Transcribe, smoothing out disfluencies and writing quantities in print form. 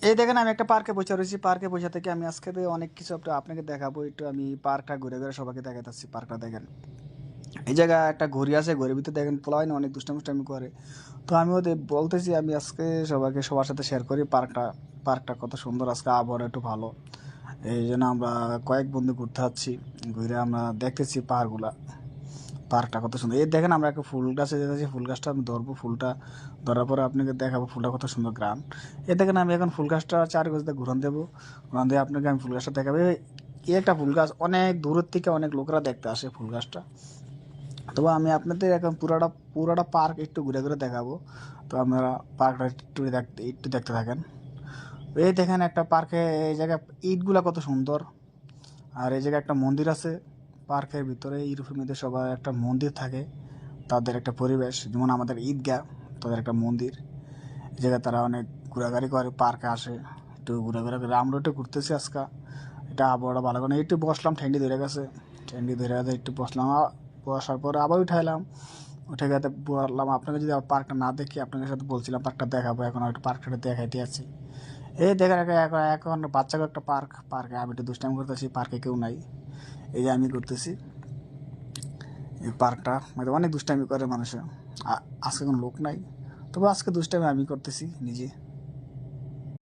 এই দেখেন আমি একটা পার্কে বসে রয়েছি। পার্কে বসে থেকে আমি আজকে অনেক কিছু আপনাকে দেখাবো। একটু আমি পার্কটা ঘুরে ঘুরে সবাইকে দেখাচ্ছি। পার্কটা দেখেন, এই জায়গায় একটা ঘড়ি আছে, ঘড়ির ভিতরে দেখেন পোলা হয় না অনেক দুষ্টামি করে। তো আমি ওদের বলতেছি আমি আজকে সবাইকে সবার সাথে শেয়ার করি পার্কটা। পার্কটা কত সুন্দর, আজকে আবহাওয়া একটু ভালো, এই জন্য আমরা কয়েক বন্ধু ঘুরতে যাচ্ছি। ঘুরে আমরা দেখতেছি পাহাড়গুলা। পার্কটা কত সুন্দর। এই দেখেন আমরা একটা ফুল গাছে যেতেছি, ফুল গাছটা আমি ধরবো, ফুলটা ধরার পরে আপনাকে দেখাবো ফুলটা কত সুন্দর গ্রাম। এই দেখেন আমি এখন ফুল গাছটা চারপাশে ঘুরান দেবো, ঘুরান দিয়ে আপনাকে আমি ফুল গাছটা দেখাবো। এই একটা ফুল গাছ অনেক দূরের থেকে অনেক লোকরা দেখতে আসে ফুল গাছটা। তবে আমি আপনাদের এখন পুরাটা পুরাটা পার্ক একটু ঘুরে ঘুরে দেখাবো। তো আপনারা পার্কটা একটু দেখতে থাকেন। এই দেখেন একটা পার্কে, এই জায়গায় ইটগুলা কত সুন্দর। আর এই জায়গায় একটা মন্দির আছে পার্কের ভিতরে। ইউরোপের মধ্যে সবার একটা মন্দির থাকে, তাদের একটা পরিবেশ, যেমন আমাদের ঈদগাহ, তাদের একটা মন্দির। এই জায়গায় তারা অনেক ঘোরাঘুরি করে, পার্কে আসে, একটু ঘোরাঘুরা করে। আমরা একটু ঘুরতেছি আজকে। এটা আবহাওয়াটা ভালো করে একটু বসলাম, ঠেন্ডি ধরে গেছে। ঠেন্ডি ধরে গেছে একটু বসলাম, বসার পরে আবার উঠাইলাম। উঠে গেতে বললাম আপনাকে যদি পার্কটা না দেখি, আপনাদের সাথে বলছিলাম পার্কটা দেখাবো, এখন একটু পার্কটা দেখাইতে আছি। এই দেখেন এখন বাচ্চাকে একটা পার্কে আমি একটু দুষ্টামি করতেছি, পার্কে কেউ নাই, এই যে আমি করতেছি। এই পার্কটা অনেক দুষ্টামি করে মানুষে। আজকে কোনো লোক নাই, তবে আজকে দুষ্টামি আমি করতেছি নিজে।